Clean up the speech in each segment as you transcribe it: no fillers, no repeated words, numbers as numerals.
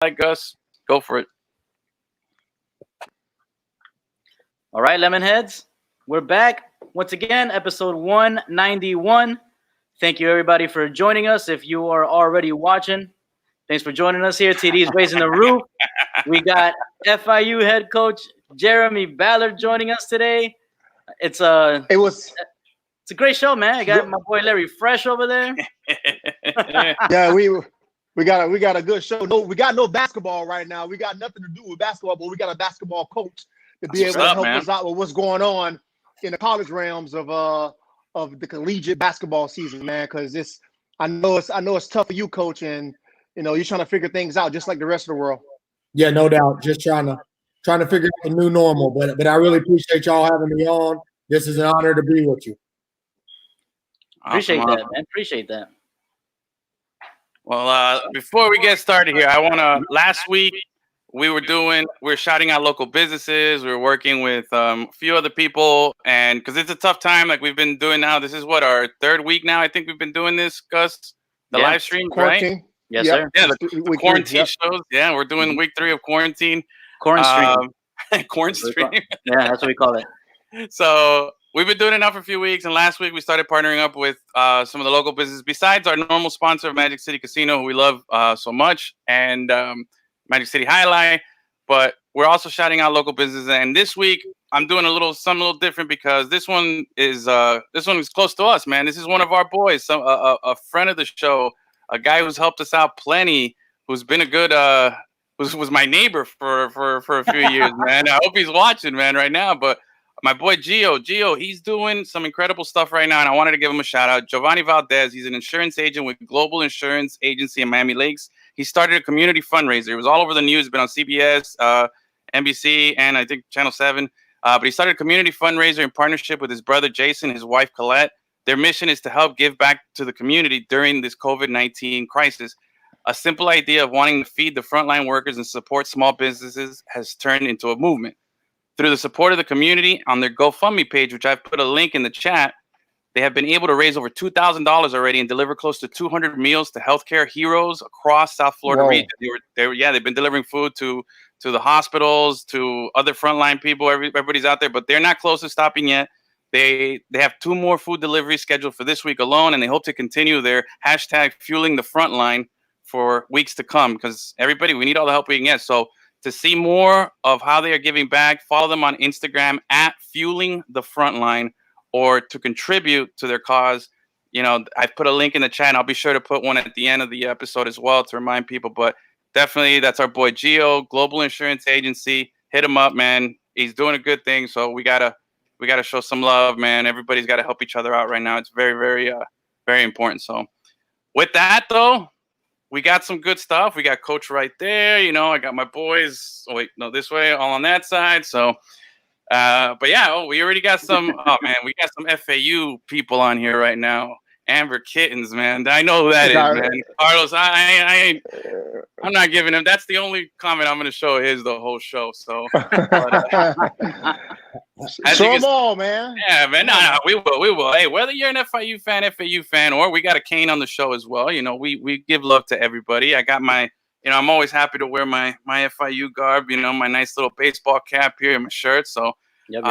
right, Gus, go for it. All right, Lemonheads, we're back once again, episode 191. Thank you, everybody, for joining us. If you are already watching, thanks for joining us here. TD's raising the roof. We got FIU head coach Jeremy Ballard joining us today. It's a great show, man. I got my boy Larry Fresh over there. Yeah, we got a good show. No, we got no basketball right now. We got nothing to do with basketball, but we got a basketball coach to be able to help us out with what's going on in the college realms of the collegiate basketball season, man. Because I know it's tough for you, coach, and you're trying to figure things out just like the rest of the world. Yeah, no doubt. Just trying to figure out the new normal. But I really appreciate y'all having me on. This is an honor to be with you. Appreciate that, man. Appreciate that. Well, before we get started here, I want to. Last week we were shouting out local businesses. We were working with a few other people, and because it's a tough time, like we've been doing now. This is what, our third week now. I think we've been doing this, Gus. The live stream, right? Yes, sir. Yeah, the quarantine shows. Yeah, we're doing week 3 of quarantine. Quarantine. Quarantine. Yeah, that's what we call it. So we've been doing it now for a few weeks, and last week we started partnering up with some of the local businesses besides our normal sponsor, Magic City Casino, who we love so much, and Magic City Highlight. But we're also shouting out local businesses. And this week I'm doing something a little different because this one is close to us, man. This is one of our boys, a friend of the show, a guy who's helped us out plenty, who's been a good was my neighbor for a few years, man. I hope he's watching, man, right now. But my boy Gio, he's doing some incredible stuff right now, and I wanted to give him a shout out. Giovanni Valdez, he's an insurance agent with Global Insurance Agency in Miami Lakes. He started a community fundraiser. It was all over the news. It's been on CBS, NBC, and I think Channel 7. But he started a community fundraiser in partnership with his brother Jason, his wife Colette. Their mission is to help give back to the community during this COVID-19 crisis. A simple idea of wanting to feed the frontline workers and support small businesses has turned into a movement. Through the support of the community on their GoFundMe page, which I've put a link in the chat, they have been able to raise over $2,000 already and deliver close to 200 meals to healthcare heroes across South Florida region. They've been delivering food to the hospitals, to other frontline people. Everybody's out there, but they're not close to stopping yet. They have 2 more food deliveries scheduled for this week alone, and they hope to continue their hashtag fueling the frontline for weeks to come, because everybody, we need all the help we can get. So to see more of how they are giving back, follow them on Instagram at Fueling the Frontline, or to contribute to their cause. I put a link in the chat, and I'll be sure to put one at the end of the episode as well to remind people. But definitely, that's our boy Gio, Global Insurance Agency. Hit him up, man. He's doing a good thing, so we gotta show some love, man. Everybody's got to help each other out right now. It's very, very, very important. So with that, though, we got some good stuff. We got Coach right there. I got my boys. Oh, wait, no, this way, all on that side. So, but yeah, we already got some. Oh man, we got some FAU people on here right now. Amber Kittens, man. I know who that is, man. Carlos, I'm not giving him. That's the only comment I'm going to show his the whole show. So, show them all, man. Yeah, man. No, we will. Hey, whether you're an FIU fan, or we got a Kane on the show as well. We give love to everybody. I got my, I'm always happy to wear my FIU garb. My nice little baseball cap here and my shirt. So, yep.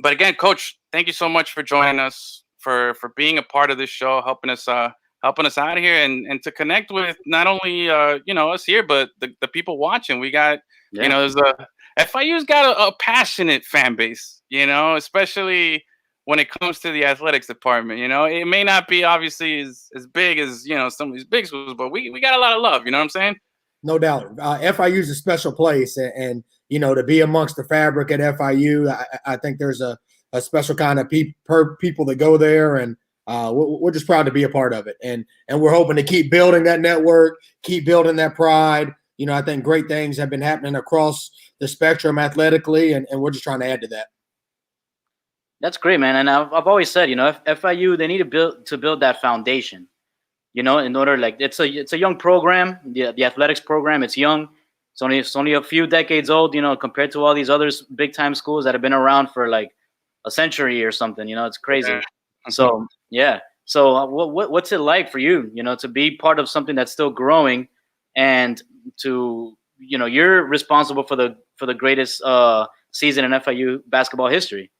But again, Coach, thank you so much for joining us, for being a part of this show, helping us out here, and to connect with not only us here, but the people watching. We got there's FIU's got a passionate fan base, especially when it comes to the athletics department. It may not be obviously as big as some of these big schools, but we got a lot of love. You know what I'm saying? No doubt. FIU is a special place, and to be amongst the fabric at FIU, I think there's a special kind of people that go there, and we're just proud to be a part of it. And we're hoping to keep building that network, keep building that pride. I think great things have been happening across the spectrum athletically, and we're just trying to add to that. That's great, man. And I've always said, FIU, they need to build that foundation, in order, like, it's a young program, the athletics program. It's young. It's only a few decades old, compared to all these other big time schools that have been around for like a century or something. It's crazy. Yeah. So yeah. So what's it like for you, to be part of something that's still growing, and you're responsible for the greatest season in FIU basketball history.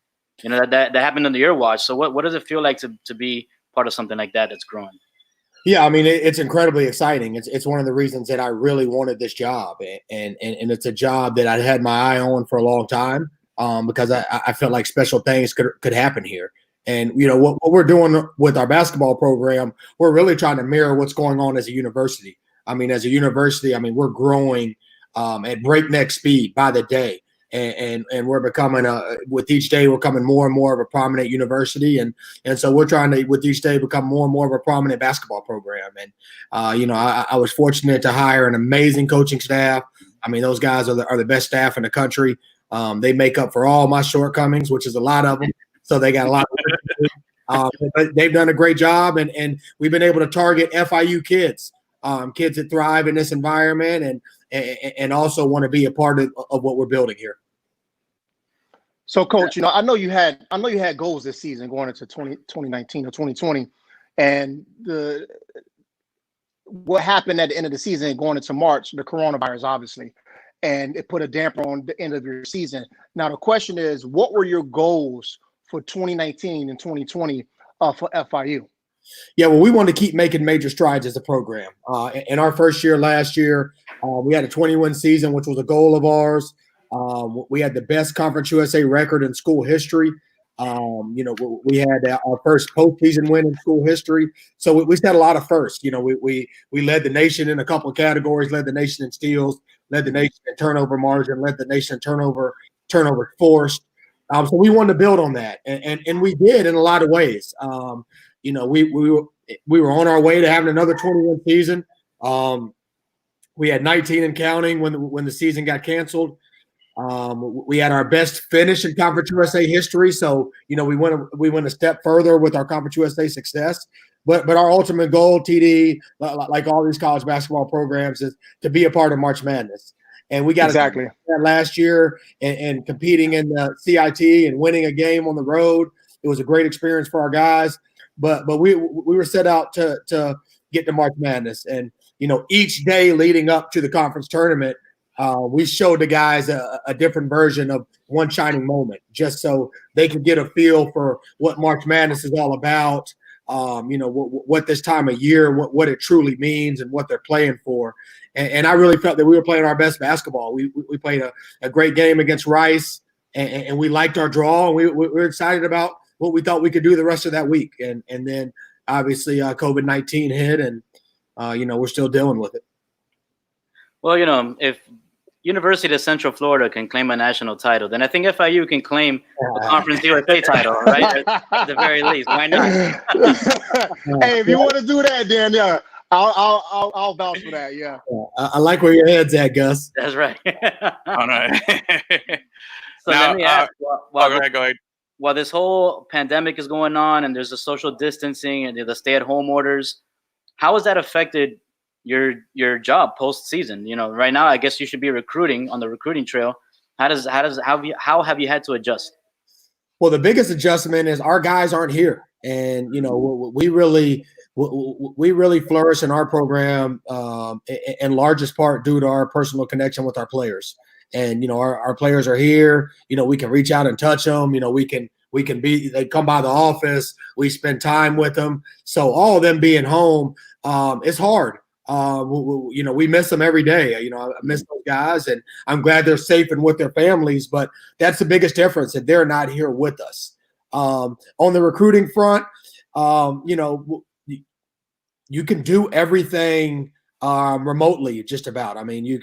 That happened under your watch. So what does it feel like to be part of something like that that's growing? Yeah, I mean, it's incredibly exciting. It's one of the reasons that I really wanted this job, and it's a job that I had my eye on for a long time, because I felt like special things could happen here. And what we're doing with our basketball program, we're really trying to mirror what's going on as a university. I mean, as a university, we're growing at breakneck speed by the day. And we're becoming with each day we're becoming more and more of a prominent university, and so we're trying to with each day become more and more of a prominent basketball program. And I was fortunate to hire an amazing coaching staff. I mean, those guys are the best staff in the country. They make up for all my shortcomings, which is a lot of them. So they got a lot of work to do. But they've done a great job, and we've been able to target FIU kids, kids that thrive in this environment and also want to be a part of what we're building here. So, Coach, I know you had goals this season going into 2019 or 2020, and what happened at the end of the season going into March, the coronavirus, obviously, and it put a damper on the end of your season. Now, the question is, what were your goals for 2019 and 2020 for FIU? Yeah, well, we want to keep making major strides as a program. In our first year last year, we had a 20-win season, which was a goal of ours. We had the best Conference USA record in school history. We had our first postseason win in school history. So we set a lot of firsts. We led the nation in a couple of categories, led the nation in steals, led the nation in turnover margin, led the nation in turnover forced. So we wanted to build on that, and we did in a lot of ways. We were on our way to having another 20-win season. We had 19 and counting when the season got canceled. We had our best finish in Conference USA history. So, we went a step further with our Conference USA success. But our ultimate goal, TD, like all these college basketball programs, is to be a part of March Madness. And we got exactly that last year and competing in the CIT and winning a game on the road. It was a great experience for our guys. But we were set out to get to March Madness. And, each day leading up to the conference tournament, we showed the guys a different version of one shining moment, just so they could get a feel for what March Madness is all about, what this time of year, what it truly means and what they're playing for. And I really felt that we were playing our best basketball. We played a great game against Rice, and we liked our draw. And we were excited about what we thought we could do the rest of that week. And then obviously COVID-19 hit, and we're still dealing with it. Well, if University of Central Florida can claim a national title, then I think FIU can claim a Conference USA title, right? At the very least, why not? Hey, if you want to do that, then yeah, I'll vouch for that. Yeah. I like where your head's at, Gus. That's right. All right. So now, let me ask, go ahead. While this whole pandemic is going on and there's the social distancing and the stay-at-home orders, how has that affected your job post-season? Right now, I guess you should be recruiting on the recruiting trail. How have you had to adjust? Well, the biggest adjustment is our guys aren't here, and we really flourish in our program in largest part due to our personal connection with our players. And our players are here. We can reach out and touch them. They come by the office. We spend time with them. So all of them being home, it's hard. We miss them every day. I miss those guys, and I'm glad they're safe and with their families. But that's the biggest difference, that they're not here with us. On the recruiting front, you can do everything remotely, just about. I mean,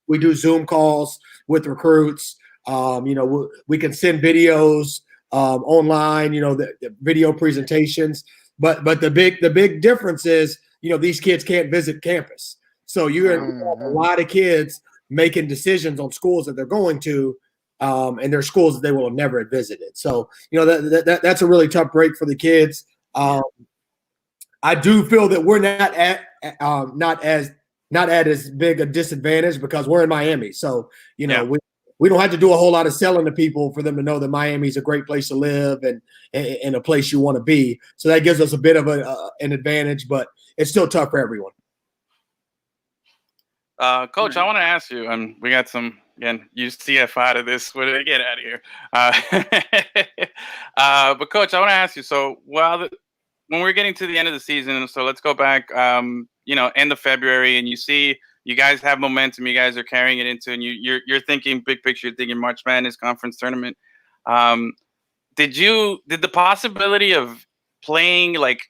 we do Zoom calls with recruits. We can send videos online. The video presentations. But the big difference is, these kids can't visit campus. So you have a lot of kids making decisions on schools that they're going to, and they're schools that they will have never have visited. So, that's a really tough break for the kids. I do feel that we're not at as big a disadvantage because we're in Miami. So, we don't have to do a whole lot of selling to people for them to know that Miami is a great place to live and a place you want to be. So that gives us a bit of an advantage, but it's still tough for everyone. Coach, I want to ask you, and we got some, again, UCF out of this. What did I get out of here? But Coach, I want to ask you, so when we're getting to the end of the season, so let's go back, end of February, and you see you guys have momentum, you guys are carrying it into, and you're thinking big picture, you're thinking March Madness conference tournament. Did the possibility of playing like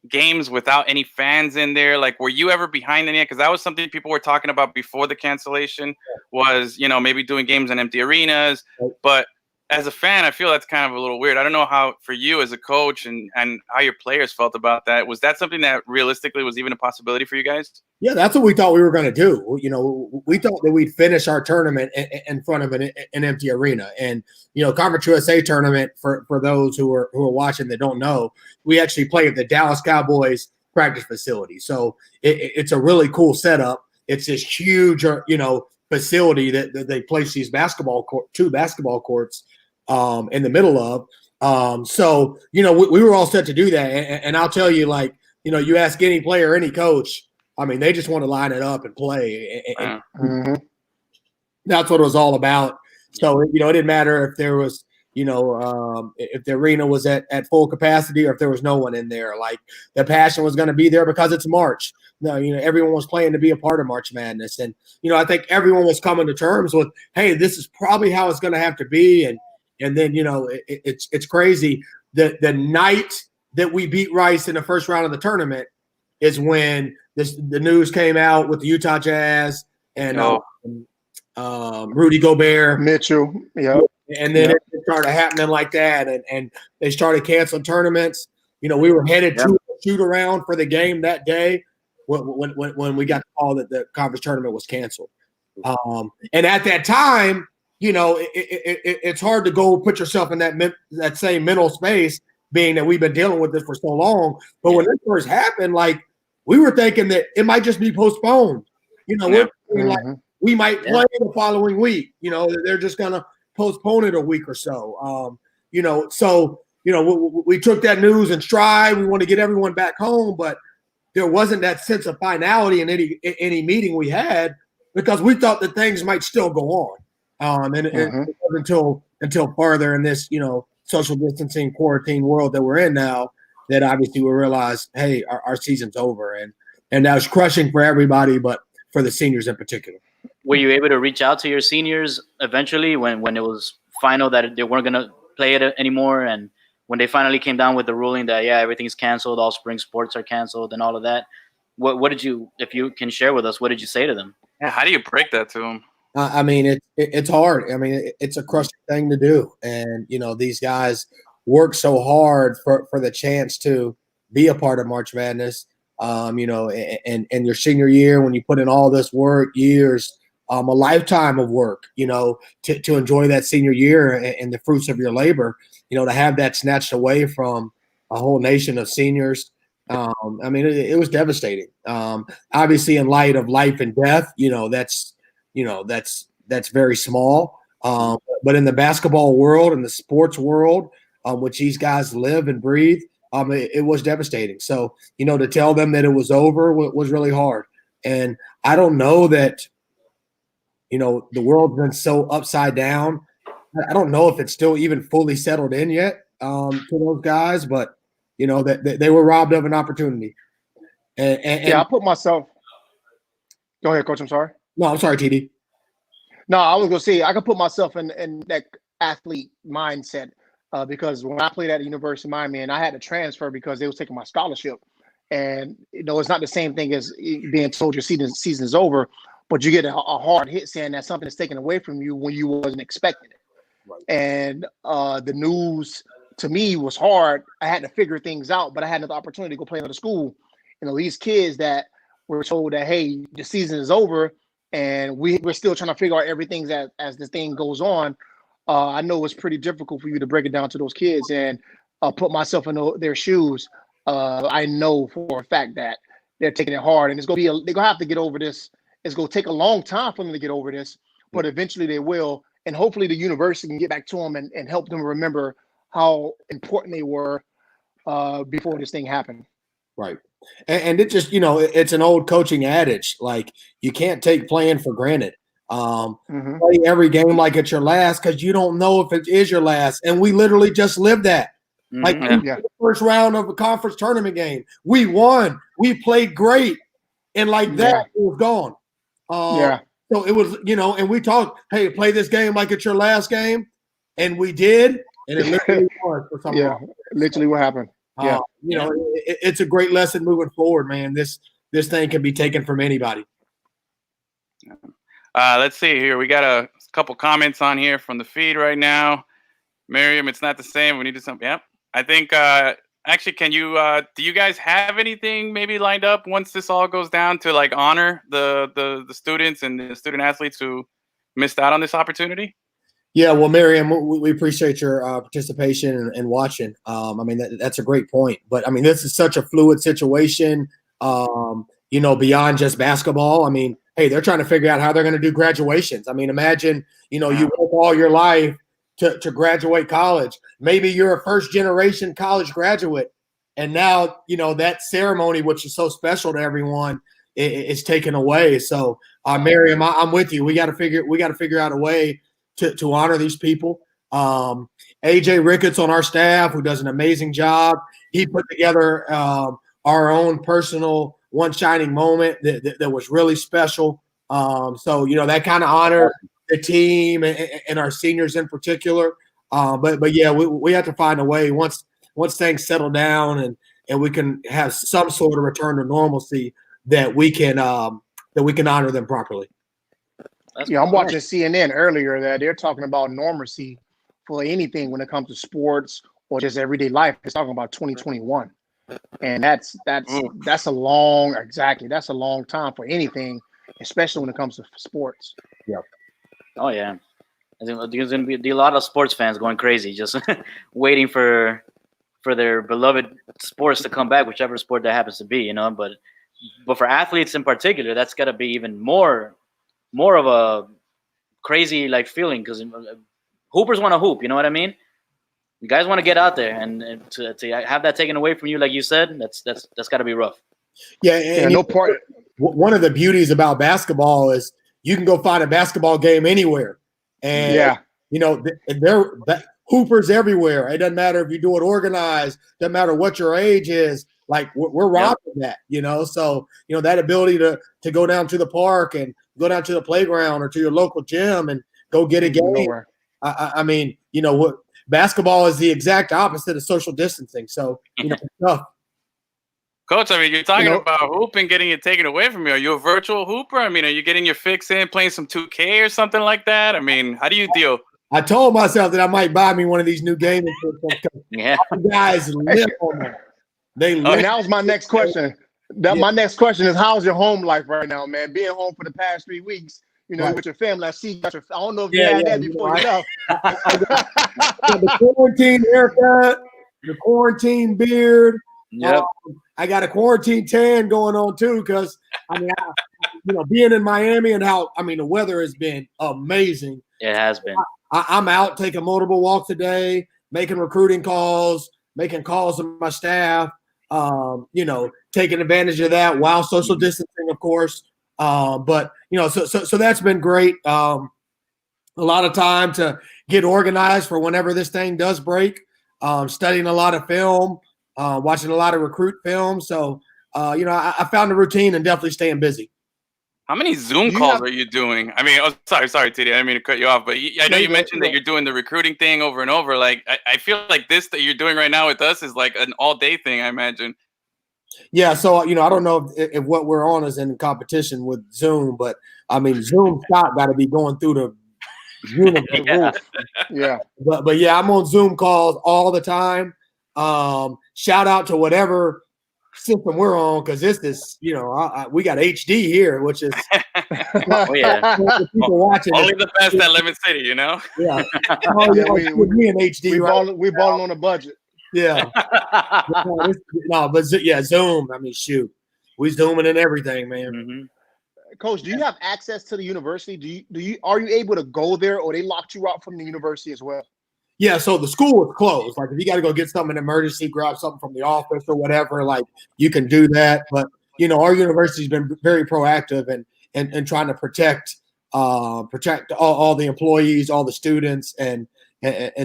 games without any fans in there, like were you ever behind the net? Because that was something people were talking about before the cancellation, was maybe doing games in empty arenas. But as a fan, I feel that's kind of a little weird. I don't know how for you as a coach and how your players felt about that. Was that something that realistically was even a possibility for you guys? Yeah, that's what we thought we were going to do. We thought that we'd finish our tournament in front of an empty arena. And, Conference USA tournament, for those who are watching that don't know, we actually play at the Dallas Cowboys practice facility. So it's a really cool setup. It's this huge, facility that they place these two basketball courts in the middle of. So, we were all set to do that. And I'll tell you, you ask any player, any coach, I mean, they just want to line it up and play. And that's what it was all about. So, it didn't matter if there was, if the arena was at full capacity or if there was no one in there. Like, the passion was going to be there because it's March. No, everyone was playing to be a part of March Madness. And, I think everyone was coming to terms with, hey, this is probably how it's going to have to be. And then, it's crazy. The night that we beat Rice in the first round of the tournament is when the news came out with the Utah Jazz and Rudy Gobert. Mitchell, yeah. And then it started happening like that, and they started canceling tournaments. We were headed to a shoot-around for the game that day when we got the call that the conference tournament was canceled. And at that time, it's hard to go put yourself in that same mental space, being that we've been dealing with this for so long. But when this first happened, we were thinking that it might just be postponed. We're thinking, we might play the following week. They're just gonna postpone it a week or so. We took that news in stride. We want to get everyone back home, but there wasn't that sense of finality in any meeting we had because we thought that things might still go on. It wasn't until further in this, social distancing quarantine world that we're in now that obviously we realized, hey, our season's over, and that was crushing for everybody, but for the seniors in particular. Were you able to reach out to your seniors eventually when it was final that they weren't going to play it anymore, and when they finally came down with the ruling that everything's canceled, all spring sports are canceled, and all of that? What did you, if you can share with us, what did you say to them? Yeah, how do you break that to them? I mean, it's hard. I mean, it's a crushing thing to do. And, these guys work so hard for the chance to be a part of March Madness, and your senior year, when you put in all this work, years, a lifetime of work, to enjoy that senior year and the fruits of your labor, to have that snatched away from a whole nation of seniors. I mean, it was devastating. Obviously, in light of life and death, that's very small. But in the basketball world and the sports world, which these guys live and breathe, it was devastating. So, to tell them that it was over was really hard. And I don't know that, the world's been so upside down. I don't know if it's still even fully settled in yet to those guys, but, that they were robbed of an opportunity. And I put myself – go ahead, Coach. I'm sorry. No, I'm sorry, TD. No, I was going to say I could put myself in that athlete mindset because when I played at the University of Miami and I had to transfer because they was taking my scholarship. And, it's not the same thing as being told your season is over, but you get a hard hit saying that something is taken away from you when you wasn't expecting it. Right. And the news to me was hard. I had to figure things out, but I had another opportunity to go play another school. And these kids that were told that, hey, the season is over, and we're still trying to figure out everything as this thing goes on. I know it's pretty difficult for you to break it down to those kids and put myself in their shoes. I know for a fact that they're taking it hard, and they're gonna have to get over this. It's gonna take a long time for them to get over this, but eventually they will. And hopefully the university can get back to them and help them remember how important they were before this thing happened. Right. And it just, it's an old coaching adage. Like, you can't take playing for granted. Play every game like it's your last, because you don't know if it is your last. And we literally just lived that. Like, the first round of a conference tournament game, we won. We played great. And like that, it was gone. So it was, and we talked, hey, play this game like it's your last game. And we did. And it literally was for some reason. Literally what happened. It's a great lesson moving forward, man. This thing can be taken from anybody. Let's see here. We got a couple comments on here from the feed right now. Miriam, it's not the same. We need to something. Yep. I think actually, can you do you guys have anything maybe lined up once this all goes down to like honor the students and the student athletes who missed out on this opportunity? Yeah, well, Miriam, we appreciate your participation and watching. I mean, that's a great point. But, I mean, this is such a fluid situation, beyond just basketball. I mean, hey, they're trying to figure out how they're going to do graduations. I mean, imagine, you work all your life to graduate college. Maybe you're a first-generation college graduate, and now, that ceremony, which is so special to everyone, is taken away. So, Miriam, I'm with you. We got to figure out a way to honor these people. AJ Ricketts on our staff, who does an amazing job. He put together our own personal one shining moment that was really special. So that kind of honored the team and our seniors in particular. But yeah, we have to find a way once things settle down and we can have some sort of return to normalcy that we can honor them properly. I'm watching CNN earlier that they're talking about normalcy for anything when it comes to sports or just everyday life. It's talking about 2021, and that's a long time for anything, especially when it comes to sports. Yeah. Oh yeah, I think there's going to be a lot of sports fans going crazy, just waiting for their beloved sports to come back, whichever sport that happens to be, But for athletes in particular, that's got to be even more of a crazy feeling, because hoopers want to hoop. You know what I mean? You guys want to get out there, and to have that taken away from you, like you said, that's got to be rough. Yeah, and no part. One of the beauties about basketball is you can go find a basketball game anywhere, and there hoopers everywhere. It doesn't matter if you do it organized. Doesn't matter what your age is. Like we're rocking that, So that ability to go down to the park and go down to the playground or to your local gym and go get a game. I mean, what basketball is the exact opposite of social distancing. So it's tough. Coach, I mean, you're talking about hooping, getting it taken away from you. Are you a virtual hooper? I mean, are you getting your fix in, playing some 2K or something like that? I mean, how do you deal? I told myself that I might buy me one of these new gaming systems. Yeah, guys live on them. And that was my next question. My next question is, how's your home life right now, man? Being home for the past 3 weeks, with your family. I don't know if you had that before you left. The quarantine haircut, the quarantine beard. Yep. I got a quarantine tan going on too, because being in Miami and the weather has been amazing. It has been. I'm out taking multiple walks a day, making recruiting calls, making calls to my staff. Taking advantage of that while social distancing, of course. But so that's been great. A lot of time to get organized for whenever this thing does break. Studying a lot of film, watching a lot of recruit film. So, I found a routine and definitely staying busy. How many Zoom calls are you doing? I mean, sorry, TD. I didn't mean to cut you off, but I know you mentioned that you're doing the recruiting thing over and over. Like, I feel like this that you're doing right now with us is like an all-day thing, I imagine. Yeah, so, I don't know if what we're on is in competition with Zoom, but, I mean, Zoom stock got to be going through the roof. Yeah. But, yeah, I'm on Zoom calls all the time. Shout out to whatever system we're on, because this we got HD here, which is people watching only the best at Lemon City, Yeah. We in HD. We balling on a budget. Yeah. Zoom. I mean, shoot, we zooming in everything, man. Mm-hmm. Coach, do you have access to the university? Are you able to go there, or they locked you out from the university as well? Yeah, so the school was closed. Like if you got to go get something in emergency, grab something from the office or whatever, like you can do that. But our university's been very proactive and trying to protect all the employees, all the students, and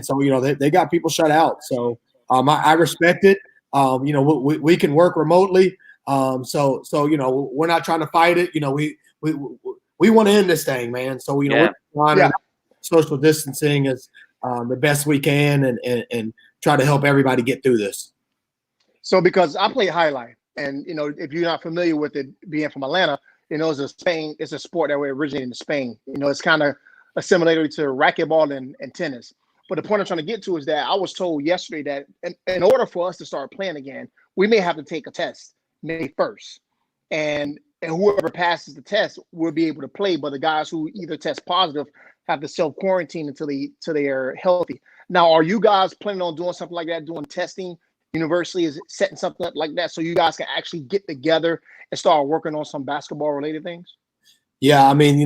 so they got people shut out. So I respect it. We can work remotely. So we're not trying to fight it. We want to end this thing, man. So we're trying social distancing is the best we can and try to help everybody get through this. So because I play highlight, and if you're not familiar with it, being from Atlanta, it's a sport that originated in Spain. It's kind of a similarity to racquetball and tennis. But the point I'm trying to get to is that I was told yesterday that in order for us to start playing again, we may have to take a test May 1st. And whoever passes the test will be able to play. But the guys who either test positive have to self-quarantine until they are healthy. Now, are you guys planning on doing something like that, doing testing? University is setting something up like that so you guys can actually get together and start working on some basketball-related things? Yeah, I mean,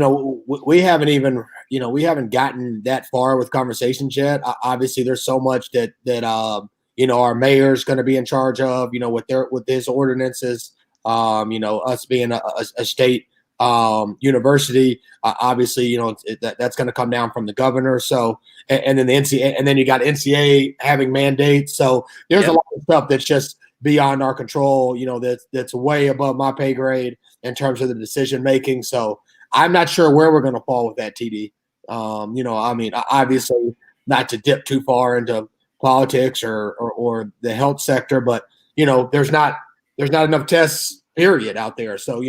we haven't even, we haven't gotten that far with conversations yet. Obviously, there's so much that our mayor's going to be in charge of, with his ordinances. Us being a state university, obviously, that's going to come down from the governor. So, and then the NCAA, and then you got NCAA having mandates. So there's a lot of stuff that's just beyond our control. That's way above my pay grade in terms of the decision making. So I'm not sure where we're going to fall with that, TD. Obviously not to dip too far into politics or the health sector, but there's not enough tests period out there. So,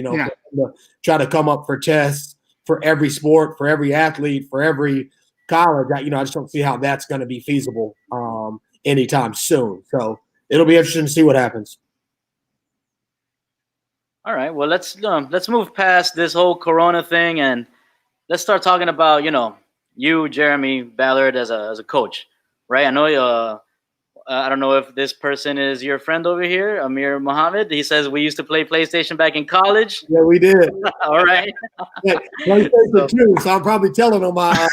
try to come up for tests for every sport, for every athlete, for every college, I just don't see how that's going to be feasible anytime soon. So it'll be interesting to see what happens. All right. Well, let's move past this whole Corona thing and let's start talking about, you, Jeremy Ballard, as a coach, right? I know I don't know if this person is your friend over here, Amir Mohammed. He says we used to play PlayStation back in college. Yeah, we did. All right. Yeah, PlayStation 2, so I'm probably telling them my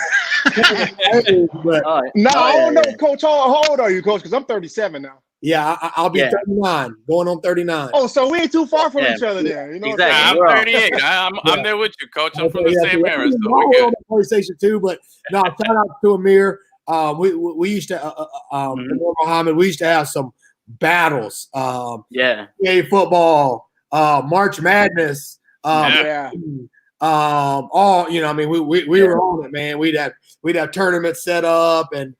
but no, I don't know, Coach. How old are you, Coach? Because I'm 37 now. Yeah, I'll be 39, going on 39. Oh, so we ain't too far from each other there. Exactly. I'm 38. I'm there with you, Coach. I'm from the same era. So we're good. PlayStation 2, but no, shout out to Amir. We used to Muhammad. We used to have some battles. Football, March Madness. All we were on it, man. We'd have tournaments set up, and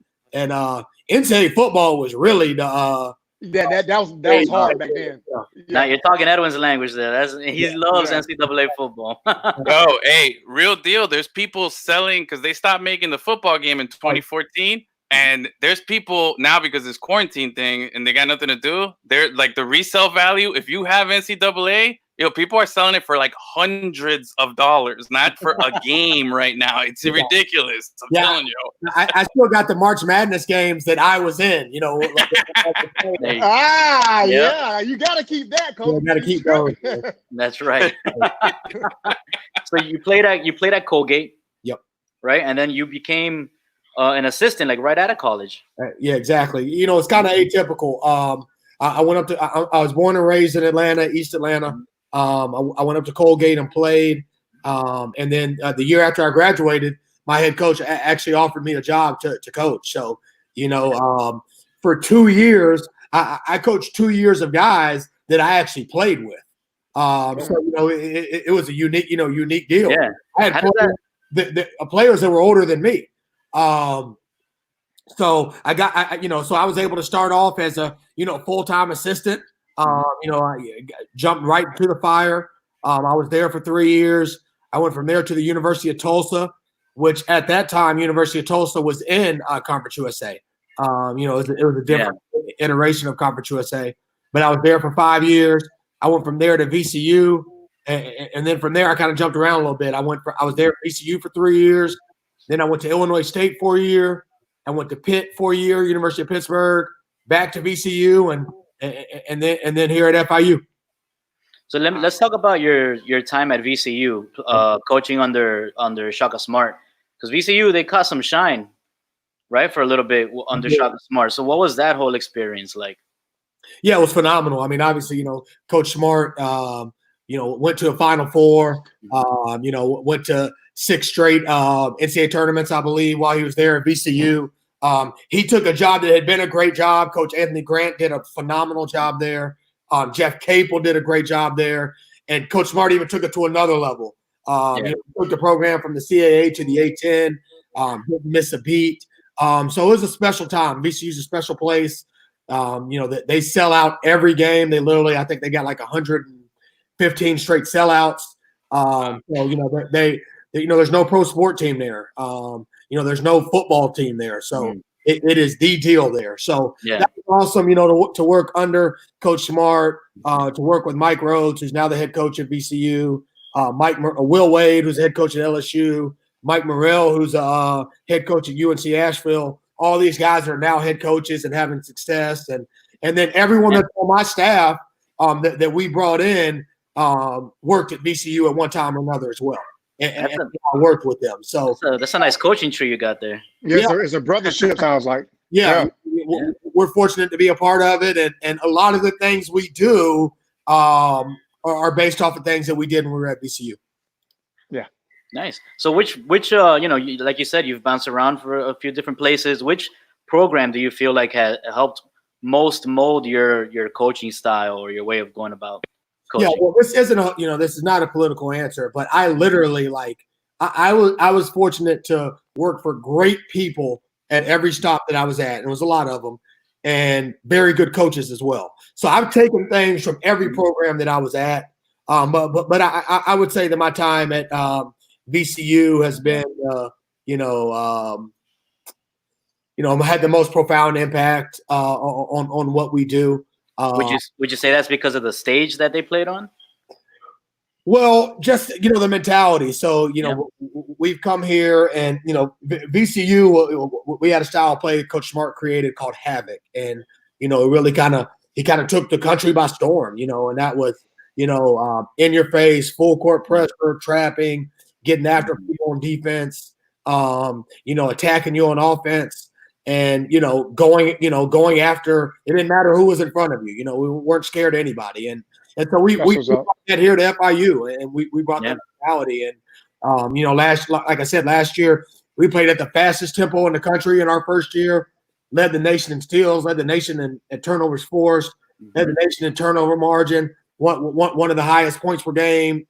NCAA football was really the that was hard back then. Now you're talking Edwin's language there. He loves NCAA football. Oh, hey, real deal. There's people selling because they stopped making the football game in 2014. And there's people now because this quarantine thing and they got nothing to do. They're like the resale value. If you have NCAA, people are selling it for like hundreds of dollars, not for a game right now. It's ridiculous. I'm telling you. I still got the March Madness games that I was in, you got to keep that, Coach. You got to keep those. That's right. So you played at Colgate. Yep. Right, and then you became an assistant, like right out of college. Yeah, exactly. It's kind of atypical. I went up to. I was born and raised in Atlanta, East Atlanta. I went up to Colgate and played, and then the year after I graduated, my head coach actually offered me a job to coach. So, for 2 years, I coached 2 years of guys that I actually played with. So it was a unique deal. Yeah, I had players that were older than me. So I got, so I was able to start off as a, full-time assistant. I jumped right into the fire. I was there for 3 years. I went from there to the University of Tulsa, which at that time, University of Tulsa was in Conference USA. It was a different iteration of Conference USA, but I was there for 5 years. I went from there to VCU. And then from there, I kind of jumped around a little bit. I was there at VCU for 3 years. Then I went to Illinois State for a year. I went to Pitt for a year, University of Pittsburgh, back to VCU, and then here at FIU. So let's talk about your time at VCU, coaching under Shaka Smart, because VCU, they caught some shine right, for a little bit under Shaka Smart. So what was that whole experience like? Yeah, it was phenomenal. I mean, obviously, Coach Smart, went to a Final Four, went to 6 straight NCAA tournaments, I believe, while he was there at VCU. He took a job that had been a great job. Coach Anthony Grant did a phenomenal job there. Jeff Capel did a great job there. And Coach Smart even took it to another level. He took the program from the CAA to the A10, didn't miss a beat. So it was a special time. VCU's a special place. They sell out every game. They literally, I think they got like 115 straight sellouts. There's no pro sport team there. There's no football team there. So it is the deal there. So that was awesome, to work under Coach Smart, to work with Mike Rhodes, who's now the head coach at VCU, Will Wade, who's the head coach at LSU, Mike Morrell, who's a head coach at UNC Asheville. All these guys are now head coaches and having success. And then everyone that's on my staff that we brought in worked at VCU at one time or another as well. And I worked with them. So that's a nice coaching tree you got there. Yeah, it's a brothership, sounds like. We're fortunate to be a part of it. And a lot of the things we do are based off of things that we did when we were at VCU. Yeah. Nice. So which like you said, you've bounced around for a few different places. Which program do you feel like has helped most mold your coaching style or your way of going about coaching? Yeah, well, this is not a political answer, but I literally I was fortunate to work for great people at every stop that I was at. And it was a lot of them, and very good coaches as well. So I've taken things from every program that I was at. But I would say that my time at VCU has been, had the most profound impact on what we do. Would you say that's because of the stage that they played on? Well, just the mentality. So we've come here, and VCU. We had a style of play Coach Smart created called Havoc, and it really he took the country by storm. And that was in your face, full court pressure, trapping, getting after people on defense, attacking you on offense, and going after. It didn't matter who was in front of you. We weren't scared of anybody, and so we brought that here to FIU, and we brought that mentality. And last year we played at the fastest tempo in the country in our first year, led the nation in steals, led the nation in turnovers forced, led the nation in turnover margin. One of the highest points per game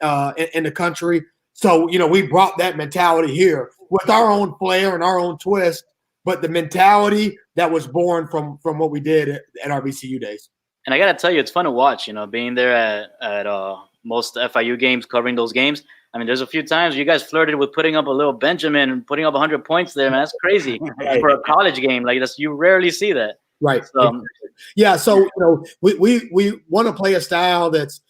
in the country. So, we brought that mentality here with our own flair and our own twist, but the mentality that was born from what we did at our VCU days. And I got to tell you, it's fun to watch, being there at most FIU games, covering those games. I mean, there's a few times you guys flirted with putting up a little Benjamin and putting up 100 points there, man. That's crazy for a college game. You rarely see that. Right. So we want to play a style that's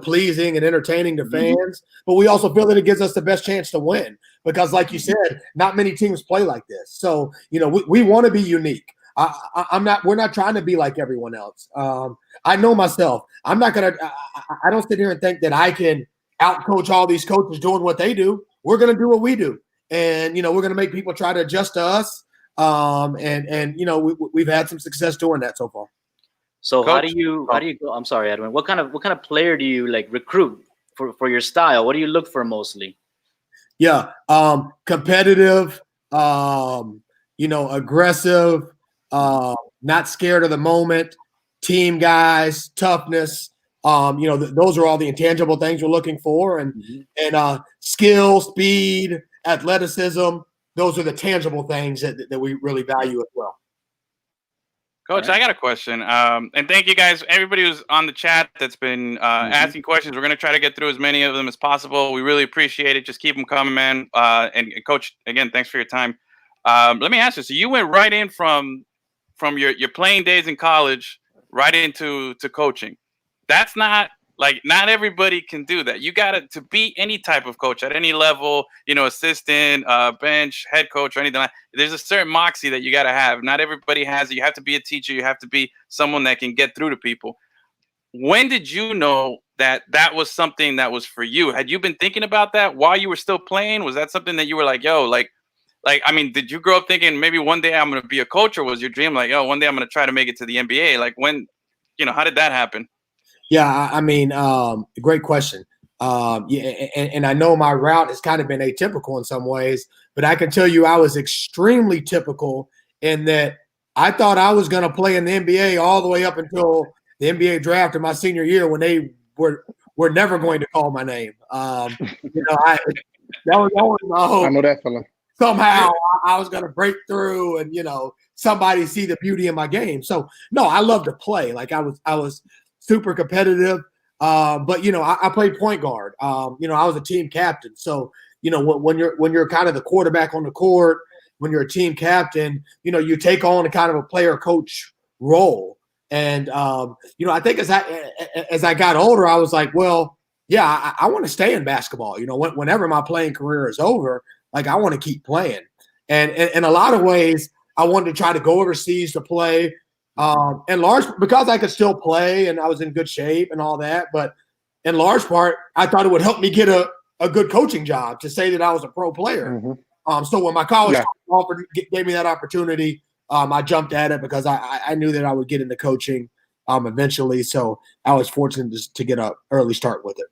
pleasing and entertaining to fans, but we also feel that it gives us the best chance to win because, like you said, not many teams play like this. So we want to be unique. We're not trying to be like everyone else. I know myself. I don't sit here and think that I can outcoach all these coaches doing what they do. We're going to do what we do, and we're going to make people try to adjust to us. We've had some success doing that so far. So Coach, how do you go? I'm sorry, Edwin. What kind of player do you recruit for your style? What do you look for mostly? Yeah, competitive, aggressive, not scared of the moment, team guys, toughness. Those are all the intangible things we're looking for, and skill, speed, athleticism. Those are the tangible things that we really value as well. Coach, I got a question. And thank you guys, everybody who's on the chat that's been asking questions. We're going to try to get through as many of them as possible. We really appreciate it. Just keep them coming, man. And Coach, again, thanks for your time. Let me ask you. So you went right in from your playing days in college right into coaching. That's not everybody can do that. You got to be any type of coach at any level, assistant, bench, head coach, or anything like that. There's a certain moxie that you got to have. Not everybody has it. You have to be a teacher. You have to be someone that can get through to people. When did you know that was something that was for you? Had you been thinking about that while you were still playing? Was that something that you were like, yo, Like, I mean, did you grow up thinking maybe one day I'm going to be a coach, or was your dream like, oh, one day I'm going to try to make it to the NBA? Like, when, how did that happen? Yeah, I mean, great question. Yeah, and I know my route has kind of been atypical in some ways, but I can tell you I was extremely typical in that I thought I was going to play in the NBA all the way up until the NBA draft in my senior year when they were never going to call my name. That was always my hope. I know that feeling. Somehow I was going to break through and, somebody see the beauty in my game. So, no, I love to play. Like I was super competitive. But I played point guard. I was a team captain. So, when you're kind of the quarterback on the court, when you're a team captain, you take on a kind of a player coach role. And I think as I got older, I was like, well, yeah, I want to stay in basketball. Whenever my playing career is over, like I want to keep playing. And in a lot of ways, I wanted to try to go overseas to play. In large because I could still play and I was in good shape and all that, but in large part, I thought it would help me get a good coaching job to say that I was a pro player. Mm-hmm. So when my college offer gave me that opportunity, I jumped at it because I knew that I would get into coaching eventually. So I was fortunate to get an early start with it.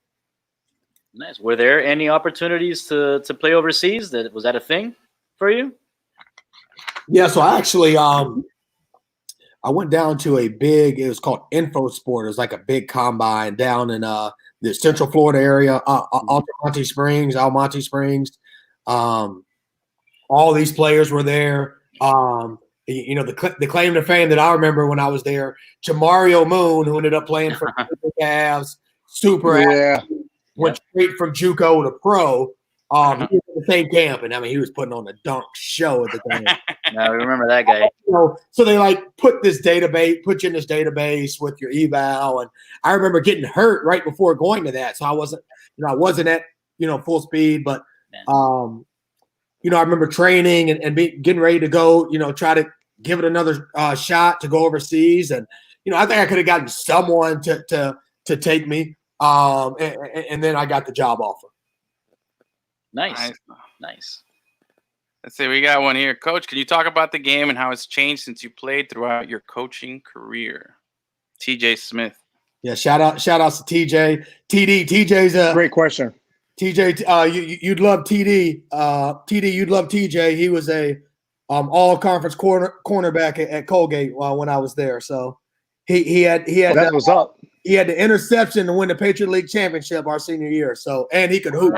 Nice. Were there any opportunities to play overseas? Was that a thing for you? Yeah. So I actually I went down to it was called InfoSport. It was like a big combine down in the Central Florida area, Almonte Springs. All these players were there. The claim to fame that I remember when I was there, Jamario Moon, who ended up playing for the Cavs, went straight from JUCO to pro. He was in the same camp, and I mean, he was putting on a dunk show at the time. I remember that guy. So they put you in this database with your eval, and I remember getting hurt right before going to that. So I wasn't at full speed, but I remember training and getting ready to go. Try to give it another shot to go overseas, and I think I could have gotten someone to take me, and then I got the job offer. Nice. Let's see, we got one here. Coach, can you talk about the game and how it's changed since you played throughout your coaching career? TJ Smith. Yeah, shout outs to TJ. TJ's a great question. TJ, you'd love TD. TD, you'd love TJ. He was a all conference cornerback at Colgate when I was there. So he had that was up. He had the interception to win the Patriot League championship our senior year. So and he could hoop.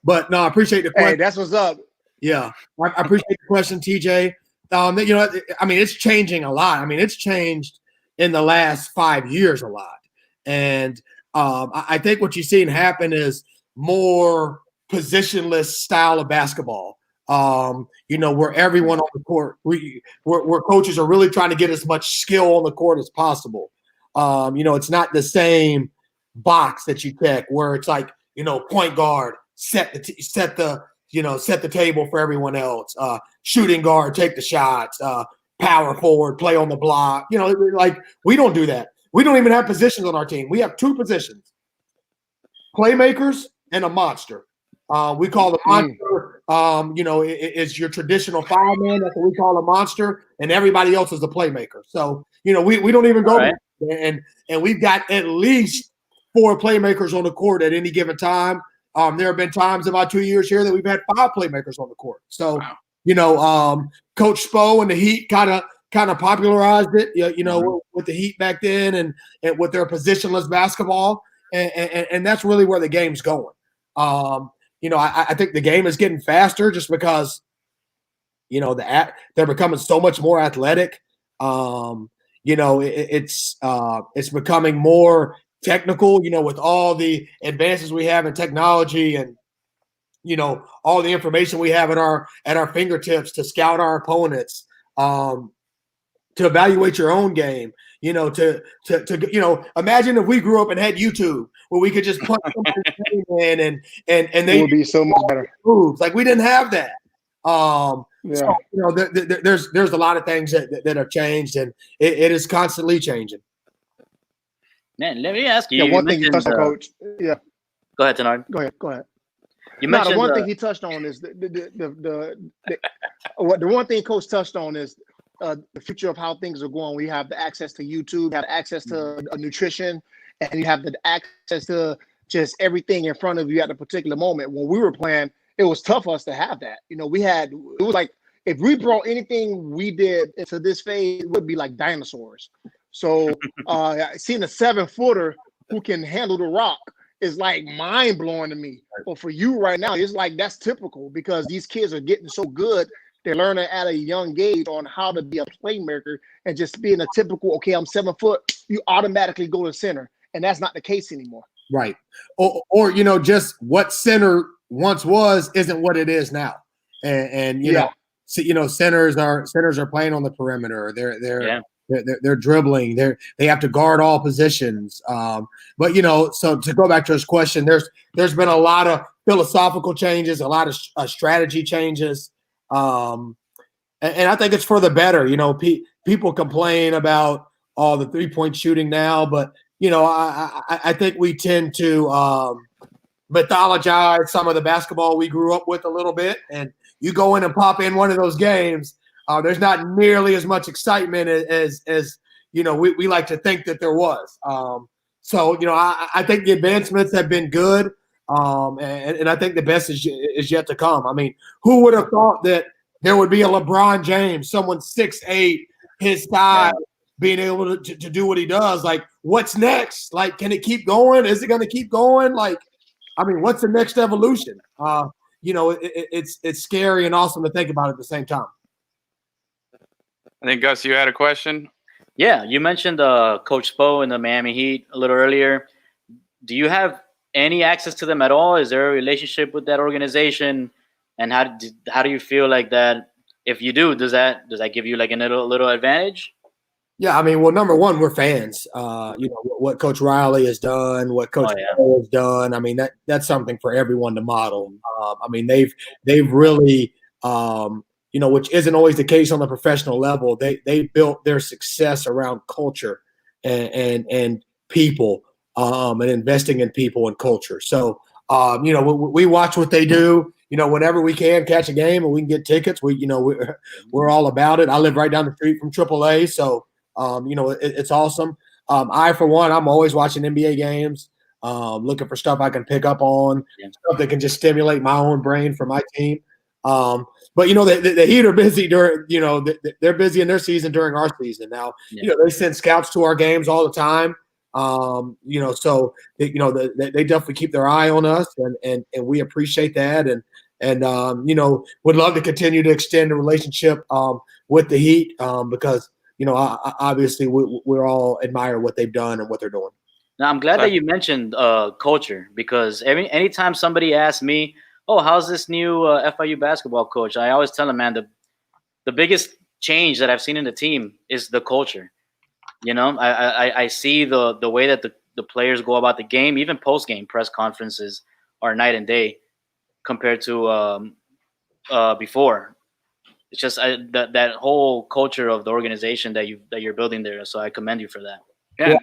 But no, I appreciate the question. Hey, that's what's up. Yeah, I appreciate the question, TJ. I mean, it's changing a lot. I mean, it's changed in the last 5 years a lot. And I think what you're seeing happen is more positionless style of basketball. Where everyone on the court, where coaches are really trying to get as much skill on the court as possible. It's not the same box that you check where it's like, point guard, set the table for everyone else. Shooting guard, take the shots. Power forward, play on the block. We don't do that. We don't even have positions on our team. We have two positions: playmakers and a monster. We call the monster. Is your traditional five-man. That's what we call a monster, and everybody else is a playmaker. So we don't even go there. And we've got at least 4 playmakers on the court at any given time. There have been times in my 2 years here that we've had 5 playmakers on the court. So, Coach Spo and the Heat kind of popularized it, with the Heat back then and with their positionless basketball. And that's really where the game's going. I think the game is getting faster just because, they're becoming so much more athletic. It's becoming more technical, with all the advances we have in technology and, all the information we have at our fingertips to scout our opponents, to evaluate your own game, to imagine if we grew up and had YouTube where we could just punch somebody's name in and they would be so much better moves. Like we didn't have that. So, there's a lot of things that have changed, and it is constantly changing. Man, let me ask you. One thing you touched on, Coach. Yeah. Go ahead, Tenard. Go ahead. You mentioned the one thing he touched on is the one thing Coach touched on is the future of how things are going. We have the access to YouTube, have access to nutrition, and you have the access to just everything in front of you at a particular moment. When we were playing, it was tough for us to have that. You know, it was like if we brought anything we did into this phase, it would be like dinosaurs. So seeing a 7-footer who can handle the rock is like mind blowing to me. But for you right now, it's like that's typical because these kids are getting so good. They're learning at a young age on how to be a playmaker and just being a typical, okay, I'm 7 foot, you automatically go to center. And that's not the case anymore. Right. Or you know, just what center once was isn't what it is now. And you know, centers are playing on the perimeter. They're dribbling. They have to guard all positions. But you know, so to go back to his question, there's been a lot of philosophical changes, a lot of strategy changes, and I think it's for the better. You know, people complain about all the 3-point shooting now, but you know, I think we tend to mythologize some of the basketball we grew up with a little bit, and you go in and pop in one of those games. There's not nearly as much excitement as you know we like to think that there was. So you know I think the advancements have been good, and I think the best is yet to come. I mean, who would have thought that there would be a LeBron James, someone 6'8", his size, being able to do what he does? Like, what's next? Like, can it keep going? Is it going to keep going? Like, I mean, what's the next evolution? You know, it's scary and awesome to think about at the same time. I think, Gus, you had a question? Yeah, you mentioned Coach Spo and the Miami Heat a little earlier. Do you have any access to them at all? Is there a relationship with that organization? And how do you feel like that? If you do, does that give you like a little advantage? Yeah, I mean, well, number one, we're fans. You know what Coach Riley has done, what Coach Ballard has done. I mean, that's something for everyone to model. I mean, they've really, you know, which isn't always the case on the professional level. They built their success around culture and people, and investing in people and culture. So, you know, we watch what they do. You know, whenever we can catch a game and we can get tickets, we're all about it. I live right down the street from AAA, so. You know, it's awesome. I, for one, I'm always watching NBA games, looking for stuff I can pick up on, stuff that can just stimulate my own brain for my team. But, you know, the Heat are busy during, you know, they're busy in their season during our season. Now, you know, they send scouts to our games all the time. You know, so, you know, they definitely keep their eye on us, and we appreciate that. And you know, would love to continue to extend the relationship with the Heat because, you know, obviously we're all admire what they've done and what they're doing. Now, I'm glad that you mentioned culture, because anytime somebody asks me, oh, how's this new FIU basketball coach? I always tell them, man, the biggest change that I've seen in the team is the culture. You know, I see the way that the players go about the game, even post-game press conferences are night and day compared to before. It's just that whole culture of the organization that you're building there. So I commend you for that. Yeah.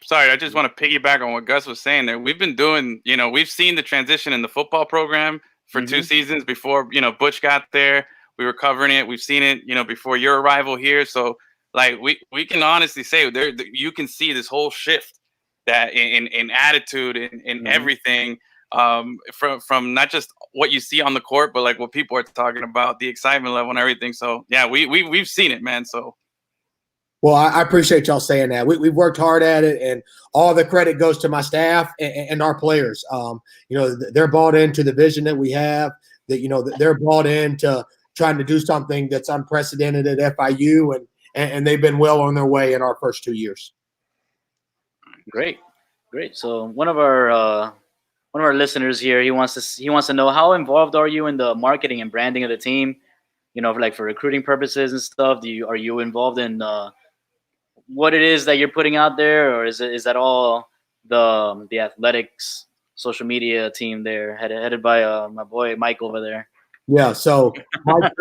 Sorry, I just want to piggyback on what Gus was saying there. We've been doing, you know, we've seen the transition in the football program for 2 seasons before, you know, Butch got there. We were covering it. We've seen it, you know, before your arrival here. So like we can honestly say you can see this whole shift that in attitude in everything. From not just what you see on the court, but like what people are talking about, the excitement level and everything. So yeah, we've seen it, man. So, well, I appreciate y'all saying that. We've worked hard at it, and all the credit goes to my staff and our players. You know, they're bought into the vision that we have. That, you know, they're bought into trying to do something that's unprecedented at FIU, and they've been well on their way in our first 2 years. Great. So one of our listeners here, he wants to know, how involved are you in the marketing and branding of the team? You know, for recruiting purposes and stuff. Are you involved in what it is that you're putting out there, or is that all the athletics social media team there, headed by my boy Mike over there? Yeah. So Mike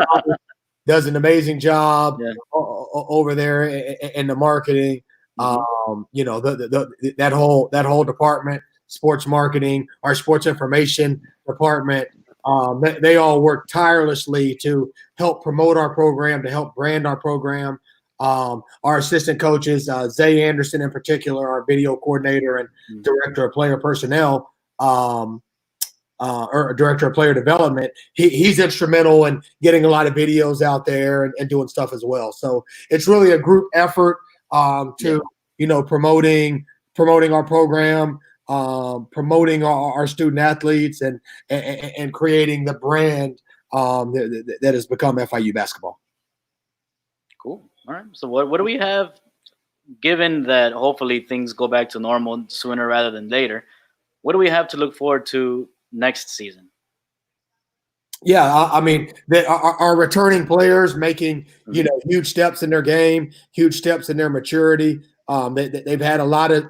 does an amazing job over there in the marketing. You know, that whole department. sports marketing, our sports information department. They all work tirelessly to help promote our program, to help brand our program. Our assistant coaches, Zay Anderson in particular, our video coordinator and director of player personnel, or director of player development, he's instrumental in getting a lot of videos out there and doing stuff as well. So it's really a group effort to promoting our program, promoting our student athletes, and creating the brand that has become FIU basketball. Cool. All right. So what do we have? Given that hopefully things go back to normal sooner rather than later, what do we have to look forward to next season? Yeah, I mean, our returning players making huge steps in their game, huge steps in their maturity. They've had a lot of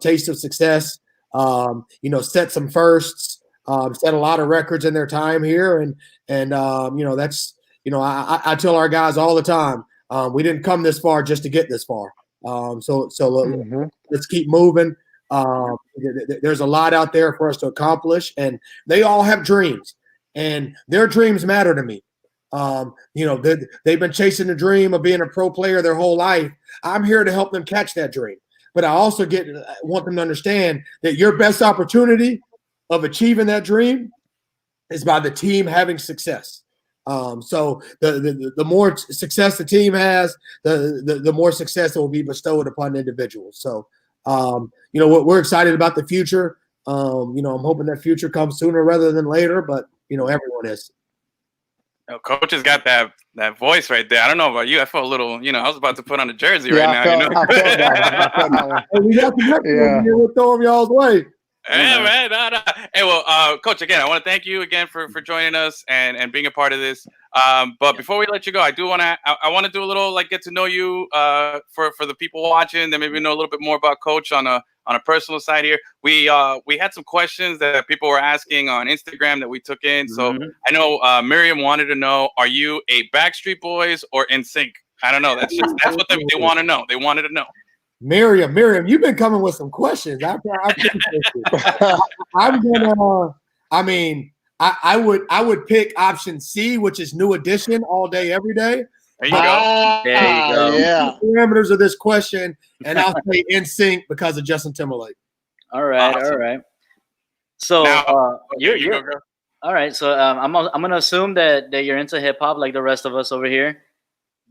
taste of success. Set some firsts, set a lot of records in their time here, and that's I tell our guys all the time, we didn't come this far just to get this far. Let's keep moving. There's a lot out there for us to accomplish, and they all have dreams, and their dreams matter to me. They've been chasing the dream of being a pro player their whole life. I'm here to help them catch that dream, but I also want them to understand that your best opportunity of achieving that dream is by the team having success. So the more success the team has, the more success that will be bestowed upon individuals. So, we're excited about the future. I'm hoping that future comes sooner rather than later, but everyone is. Coach has got that voice right there. I don't know about you. I felt a little, I was about to put on a jersey right now. I felt that. Hey, we got some here. We'll throw them y'all's way. Yeah, man. No. Hey, well, Coach, again, I want to thank you again for joining us and being a part of this. But before we let you go, I want to do a little get to know you for the people watching, that maybe know a little bit more about Coach on a personal side here. We had some questions that people were asking on Instagram that we took in. So I know Miriam wanted to know: are you a Backstreet Boys or NSYNC? I don't know. That's what they want to know. They wanted to know. Miriam, you've been coming with some questions. I would pick option C, which is New Edition, all day, every day. There you go. Yeah. Parameters of this question, and I'll say NSYNC because of Justin Timberlake. All right, awesome. all right. So now, you're all right. So I'm gonna assume that you're into hip hop like the rest of us over here.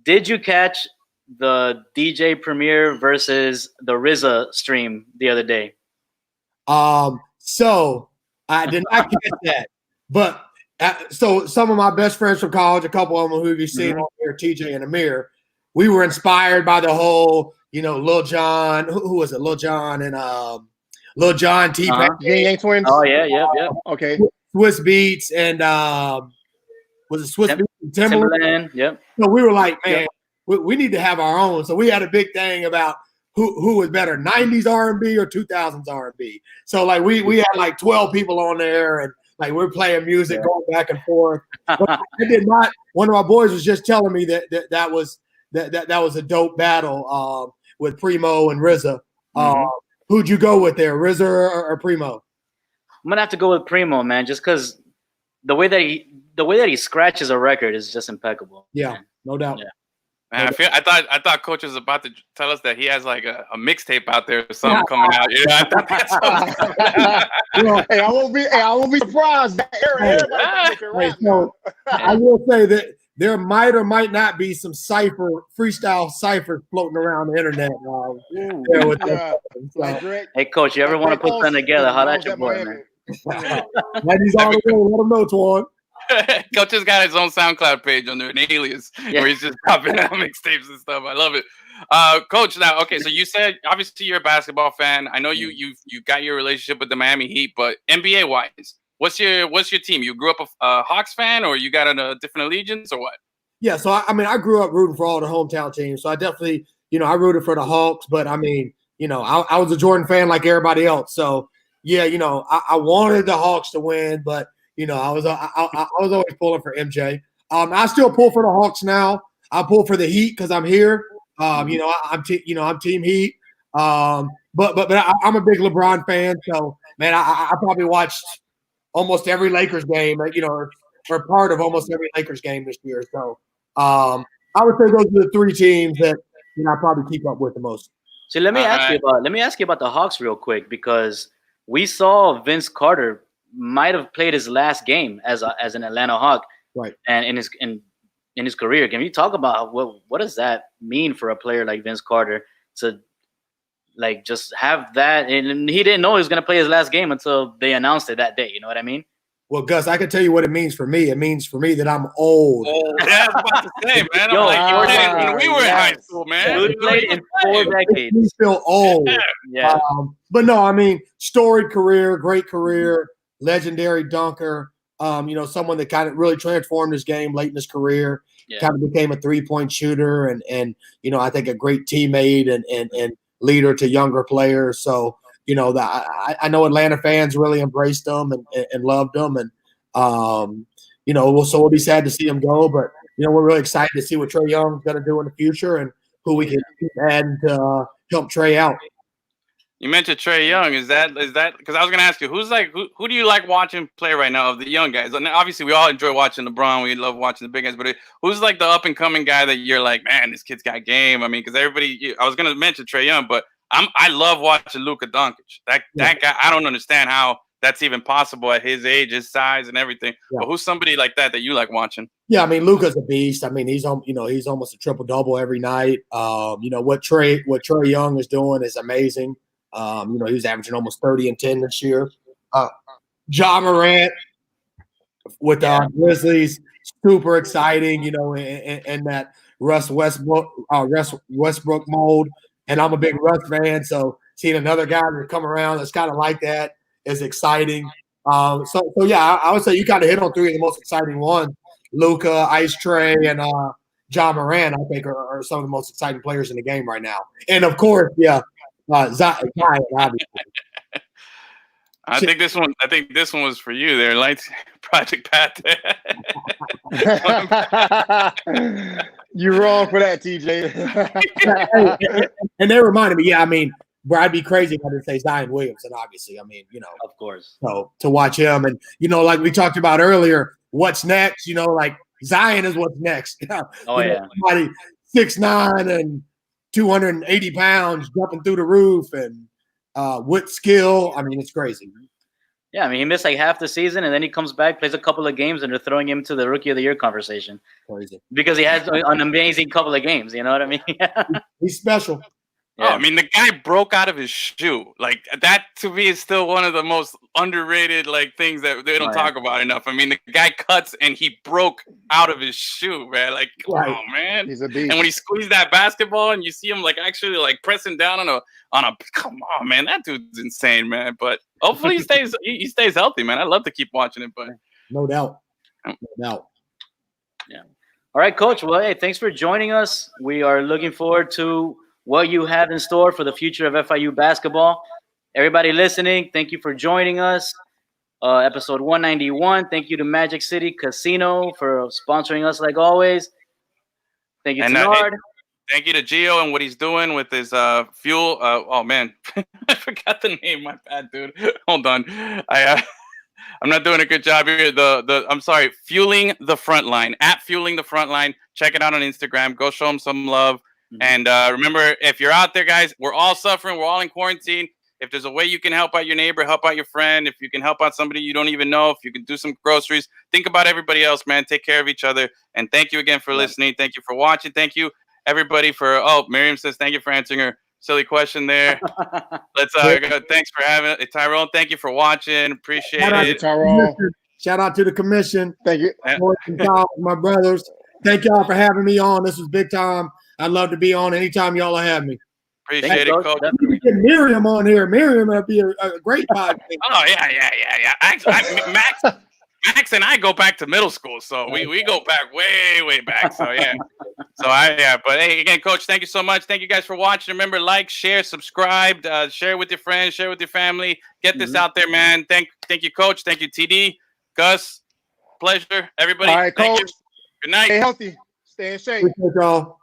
Did you catch the DJ Premier versus the RZA stream the other day? So I did not catch that, but so some of my best friends from college, a couple of them who you've seen on here, TJ and Amir, we were inspired by the whole, Lil Jon. Who was it? Lil Jon and Lil Jon, T-Pain, Yang Twins. Oh yeah, yep. Okay. Swiss Beats and was it Swiss Beats and Timberland? Yep. So we were like, man, we need to have our own. So we had a big thing about who was better, 90s R&B or 2000s R&B. So we had 12 people on there, and we're playing music, going back and forth. But I did not. One of my boys was just telling me that was a dope battle with Primo and RZA. Who'd you go with there, RZA or Primo? I'm gonna have to go with Primo, man, just because the way that he scratches a record is just impeccable. Yeah, man. No doubt. Yeah. Man, I thought Coach was about to tell us that he has a mixtape out there or something coming out. I thought that's Hey, I won't be surprised. I will say that there might or might not be some freestyle cipher floating around the internet. Hey, Coach, you ever want to put something together? Holla at your boy, man. Ladies all the way, let them know, Twan. Coach has got his own SoundCloud page under an alias where he's just popping out mixtapes and stuff. I love it. Coach, now, okay, so you said obviously you're a basketball fan. I know you got your relationship with the Miami Heat, but NBA wise, what's your team? You grew up a Hawks fan, or you got a different allegiance, or what? Yeah, so I grew up rooting for all the hometown teams. So I definitely, I rooted for the Hawks, but I was a Jordan fan like everybody else. So yeah, I wanted the Hawks to win, but I was always pulling for MJ. I still pull for the Hawks now. I pull for the Heat because I'm here. I'm Team Heat. But I'm a big LeBron fan, so man, I probably watched almost every Lakers game, or part of almost every Lakers game this year. So I would say those are the three teams that I probably keep up with the most. So let me ask you about the Hawks real quick, because we saw Vince Carter might have played his last game as an Atlanta Hawk, right? And in his career, can you talk about what does that mean for a player like Vince Carter to like just have that? And he didn't know he was going to play his last game until they announced it that day. You know what I mean? Well, Gus, I can tell you what it means for me. It means for me that I'm old. Yeah, I was about to say, man. I'm like, you played when we were in high school, man. We played in 4 decades. You feel old. Yeah. But no, I mean, storied career, great career, legendary dunker. Someone that kind of really transformed his game late in his career. Yeah. Kind of became a 3-point shooter, and I think a great teammate and leader to younger players. So. I know Atlanta fans really embraced him and loved him, and so we'll be sad to see him go, but we're really excited to see what Trey Young's going to do in the future and who we can add to help Trey out. You mentioned Trey Young. Is that because I was going to ask you who do you like watching play right now of the young guys? And obviously, we all enjoy watching LeBron. We love watching the big guys, but who's like the up and coming guy that you're like, man, this kid's got game? I mean, because everybody. I was going to mention Trey Young, but I love watching Luka Doncic. That guy, I don't understand how that's even possible at his age, his size, and everything. Yeah. But who's somebody like that you like watching? Yeah, I mean, Luka's a beast. I mean, he's almost a triple-double every night. What Trey Young is doing is amazing. He's averaging almost 30 and 10 this year. Ja Morant with the Grizzlies, super exciting. In that Russ Westbrook mold. And I'm a big Russ fan, so seeing another guy that come around that's kind of like that is exciting. I would say you kind of hit on 3 of the most exciting ones. Luka, Ice Trey, and Ja Morant, I think, are some of the most exciting players in the game right now. And, of course, Zion, obviously. I think this one was for you there, Lights Project Panther. You're wrong for that, TJ. And they reminded me, I mean, where I'd be crazy if I didn't say Zion Williamson, obviously. I mean, of course. So to watch him and, like we talked about earlier, what's next, like Zion is what's next. Oh, yeah. Somebody 6'9" and 280 pounds jumping through the roof and with skill. I mean, it's crazy. Yeah, I mean, he missed like half the season, and then he comes back, plays a couple of games, and they're throwing him to the Rookie of the Year conversation. Crazy. Because he has an amazing couple of games, you know what I mean? He's special. Yeah. Oh, I mean, the guy broke out of his shoe. Like, that, to me, is still one of the most underrated, like, things that they don't talk about enough. I mean, the guy cuts, and he broke out of his shoe, man. Like, come on, man. He's a beast. And when he squeezed that basketball, and you see him, like, actually, like, pressing down on a come on, man. That dude's insane, man. But hopefully he stays healthy, man. I'd love to keep watching it, but. No doubt. No doubt. Yeah. All right, Coach. Well, hey, thanks for joining us. We are looking forward to what you have in store for the future of FIU basketball. Everybody listening, thank you for joining us. Episode 191. Thank you to Magic City Casino for sponsoring us like always. Thank you to Nard. Thank you to Gio and what he's doing with his fuel. Oh, man. I forgot the name. My bad, dude. Hold on. I'm not doing a good job here. I'm sorry. Fueling the Frontline. At Fueling the Frontline. Check it out on Instagram. Go show them some love. And remember, if you're out there, guys, we're all suffering. We're all in quarantine. If there's a way you can help out your neighbor, help out your friend, if you can help out somebody you don't even know, if you can do some groceries, think about everybody else, man. Take care of each other. And thank you again for listening. Thank you for watching. Thank you, everybody, Miriam says thank you for answering her silly question there. Let's thanks for having it. Tyrone, thank you for watching. Appreciate it. Tyrone. Shout out to the commission. Thank you. My brothers. Thank y'all for having me on. This was big time. I'd love to be on anytime y'all will have me. Appreciate it, Coach. We can get Miriam on here. Miriam would be a great podcast. Oh, yeah. Max and I go back to middle school, so we go back way back. So, yeah. But, hey, again, Coach, thank you so much. Thank you guys for watching. Remember, like, share, subscribe, share with your friends, share with your family. Get this out there, man. Thank you, Coach. Thank you, TD. Gus, pleasure. Everybody. All right, Coach. You. Good night. Stay healthy. Stay in shape. Appreciate y'all.